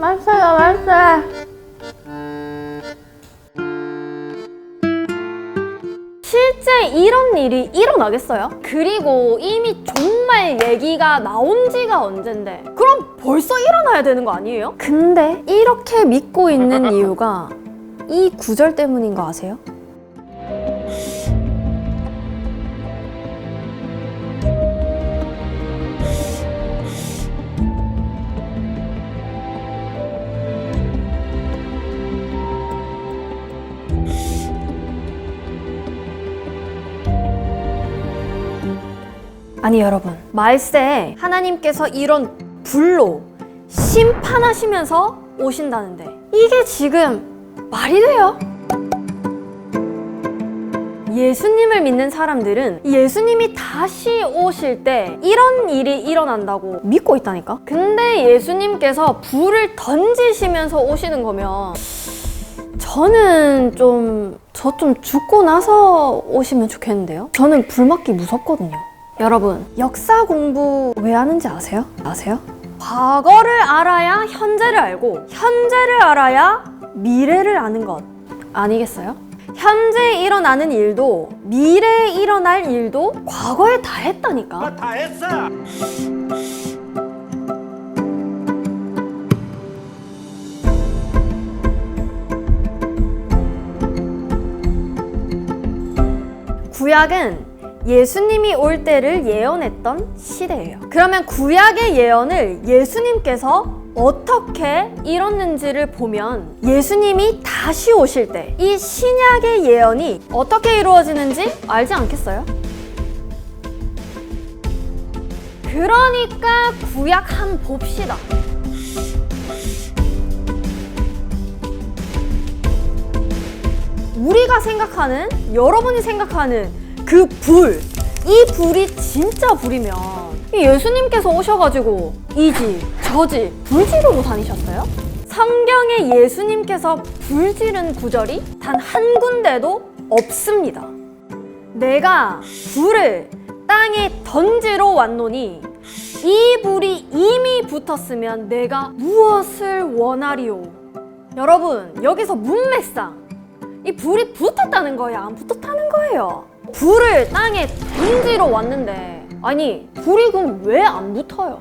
맛있어요, 맛있어요. 실제 이런 일이 일어나겠어요? 그리고 이미 정말 얘기가 나온 지가 언젠데 그럼 벌써 일어나야 되는 거 아니에요? 근데 이렇게 믿고 있는 이유가 이 구절 때문인 거 아세요? 아니 여러분, 말세에 하나님께서 이런 불로 심판하시면서 오신다는데 이게 지금 말이 돼요? 예수님을 믿는 사람들은 예수님이 다시 오실 때 이런 일이 일어난다고 믿고 있다니까? 근데 예수님께서 불을 던지시면서 오시는 거면 저는 저 좀 죽고 나서 오시면 좋겠는데요? 저는 불 맞기 무섭거든요. 여러분, 역사 공부 왜 하는지 아세요? 과거를 알아야 현재를 알고 현재를 알아야 미래를 아는 것 아니겠어요? 현재에 일어나는 일도 미래에 일어날 일도 과거에 다 했다니까. 다 했어. 구약은 예수님이 올 때를 예언했던 시대예요. 그러면 구약의 예언을 예수님께서 어떻게 이뤘는지를 보면 예수님이 다시 오실 때 이 신약의 예언이 어떻게 이루어지는지 알지 않겠어요? 그러니까 구약 한번 봅시다. 우리가 생각하는, 여러분이 생각하는 그 불, 이 불이 진짜 불이면 예수님께서 오셔가지고 이지 저지 불 지르고 다니셨어요? 성경에 예수님께서 불 지른 구절이 단 한 군데도 없습니다. 내가 불을 땅에 던지러 왔노니 이 불이 이미 붙었으면 내가 무엇을 원하리요? 여러분, 여기서 문맥상 이 불이 붙었다는 거예요? 안 붙었다는 거예요? 불을 땅에 던지러 왔는데 아니 불이 그럼 왜 안 붙어요?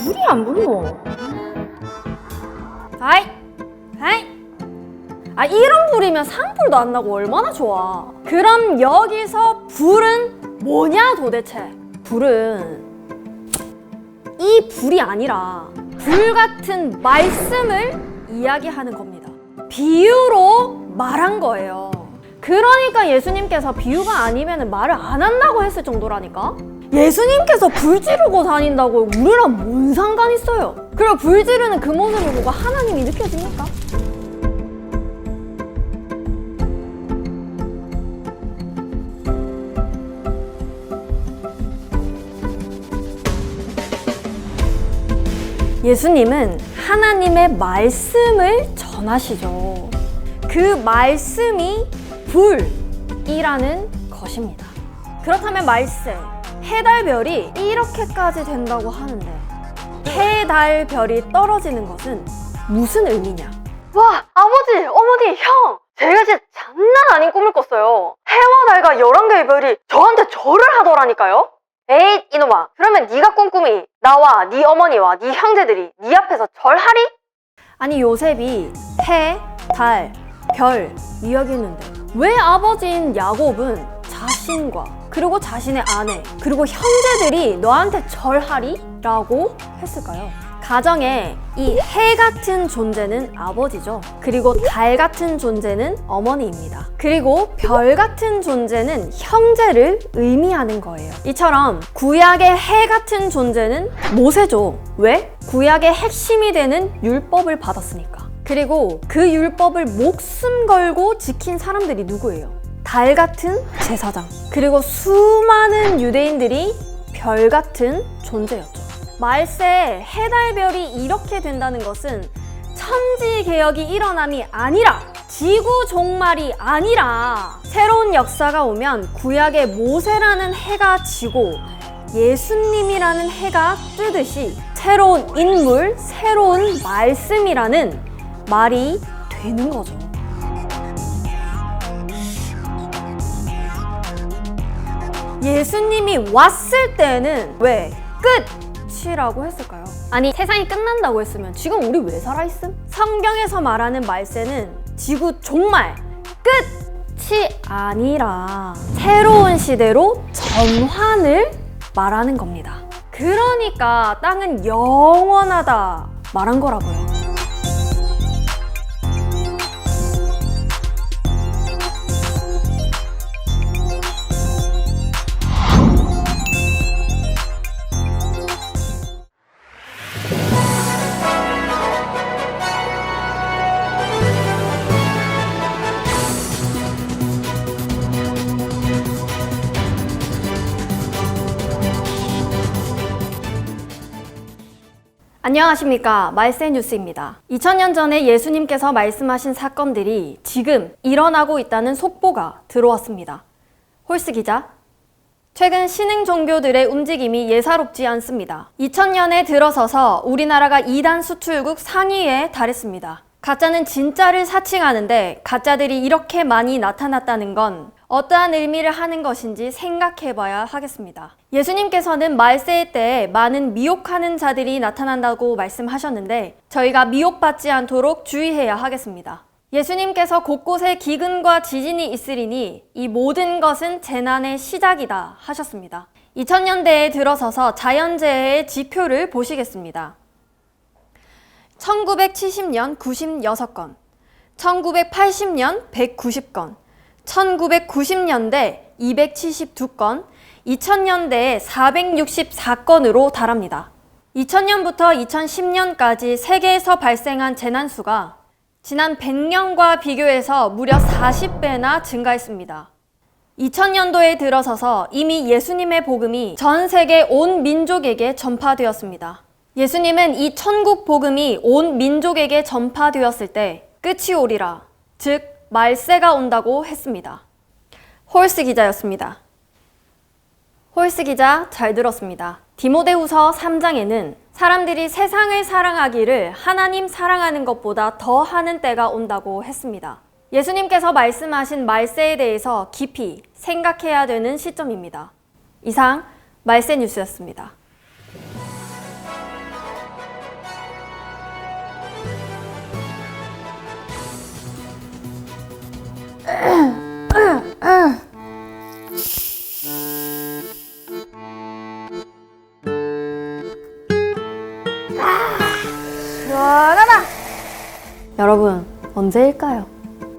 불이 안 붙노? 아이 이런 불이면 산불도 안 나고 얼마나 좋아. 그럼 여기서 불은 뭐냐 도대체? 불은 이 불이 아니라 불 같은 말씀을 이야기하는 겁니다. 비유로 말한 거예요. 그러니까 예수님께서 비유가 아니면 말을 안 한다고 했을 정도라니까? 예수님께서 불 지르고 다닌다고 우리랑 뭔 상관 있어요? 그리고 불 지르는 그 모습을 보고 하나님이 느껴집니까? 예수님은 하나님의 말씀을 전하시죠. 그 말씀이 불이라는 것입니다. 그렇다면 말세, 해달별이 이렇게까지 된다고 하는데 해달별이 떨어지는 것은 무슨 의미냐? 와, 아버지, 어머니, 형! 제가 진짜 장난 아닌 꿈을 꿨어요. 해와 달과 11개의 별이 저한테 절을 하더라니까요? 에잇 이놈아, 그러면 네가 꾼 꿈이 나와 네 어머니와 네 형제들이 네 앞에서 절하리? 아니 요셉이 해, 달, 별 이야기했는데 왜 아버지인 야곱은 자신과 그리고 자신의 아내 그리고 형제들이 너한테 절하리? 라고 했을까요? 가정에 이 해 같은 존재는 아버지죠. 그리고 달 같은 존재는 어머니입니다. 그리고 별 같은 존재는 형제를 의미하는 거예요. 이처럼 구약의 해 같은 존재는 모세죠. 왜? 구약의 핵심이 되는 율법을 받았으니까. 그리고 그 율법을 목숨 걸고 지킨 사람들이 누구예요? 달 같은 제사장. 그리고 수많은 유대인들이 별 같은 존재였죠. 말세 해달별이 이렇게 된다는 것은 천지개혁이 일어남이 아니라 지구 종말이 아니라 새로운 역사가 오면 구약의 모세라는 해가 지고 예수님이라는 해가 뜨듯이 새로운 인물, 새로운 말씀이라는 말이 되는 거죠. 예수님이 왔을 때는 왜 끝이라고 했을까요? 아니 세상이 끝난다고 했으면 지금 우리 왜 살아있음? 성경에서 말하는 말세는 지구 종말, 끝이 아니라 새로운 시대로 전환을 말하는 겁니다. 그러니까 땅은 영원하다 말한 거라고요. 안녕하십니까, 말세뉴스입니다. 2000년 전에 예수님께서 말씀하신 사건들이 지금 일어나고 있다는 속보가 들어왔습니다. 홀스 기자, 최근 신흥 종교들의 움직임이 예사롭지 않습니다. 2000년에 들어서서 우리나라가 이단 수출국 상위에 달했습니다. 가짜는 진짜를 사칭하는데 가짜들이 이렇게 많이 나타났다는 건 어떠한 의미를 하는 것인지 생각해봐야 하겠습니다. 예수님께서는 말세의 때에 많은 미혹하는 자들이 나타난다고 말씀하셨는데 저희가 미혹받지 않도록 주의해야 하겠습니다. 예수님께서 곳곳에 기근과 지진이 있으리니 이 모든 것은 재난의 시작이다 하셨습니다. 2000년대에 들어서서 자연재해의 지표를 보시겠습니다. 1970년 96건, 1980년 190건, 1990년대 272건, 2000년대에 464건으로 달합니다. 2000년부터 2010년까지 세계에서 발생한 재난수가 지난 100년과 비교해서 무려 40배나 증가했습니다. 2000년도에 들어서서 이미 예수님의 복음이 전 세계 온 민족에게 전파되었습니다. 예수님은 이 천국 복음이 온 민족에게 전파되었을 때 끝이 오리라, 즉 말세가 온다고 했습니다. 홀스 기자였습니다. 홀스 기자 잘 들었습니다. 디모데후서 3장에는 사람들이 세상을 사랑하기를 하나님 사랑하는 것보다 더 하는 때가 온다고 했습니다. 예수님께서 말씀하신 말세에 대해서 깊이 생각해야 되는 시점입니다. 이상 말세 뉴스였습니다. 시원하다! 여러분, 언제일까요?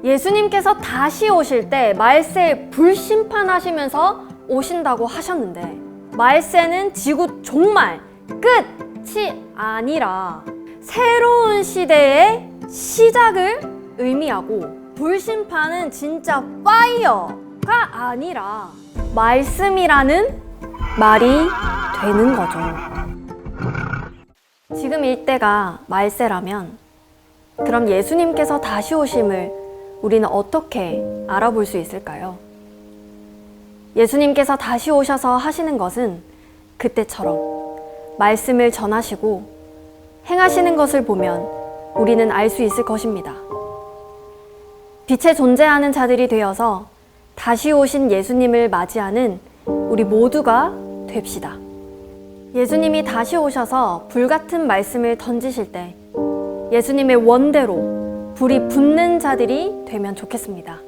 예수님께서 다시 오실 때 말세에 불심판하시면서 오신다고 하셨는데 말세는 지구 종말, 끝이 아니라 새로운 시대의 시작을 의미하고 불심판은 진짜 파이어가 아니라 말씀이라는 말이 되는 거죠. 지금 이때가 말세라면 그럼 예수님께서 다시 오심을 우리는 어떻게 알아볼 수 있을까요? 예수님께서 다시 오셔서 하시는 것은 그때처럼 말씀을 전하시고 행하시는 것을 보면 우리는 알 수 있을 것입니다. 빛에 존재하는 자들이 되어서 다시 오신 예수님을 맞이하는 우리 모두가 됩시다. 예수님이 다시 오셔서 불같은 말씀을 던지실 때 예수님의 원대로 불이 붙는 자들이 되면 좋겠습니다.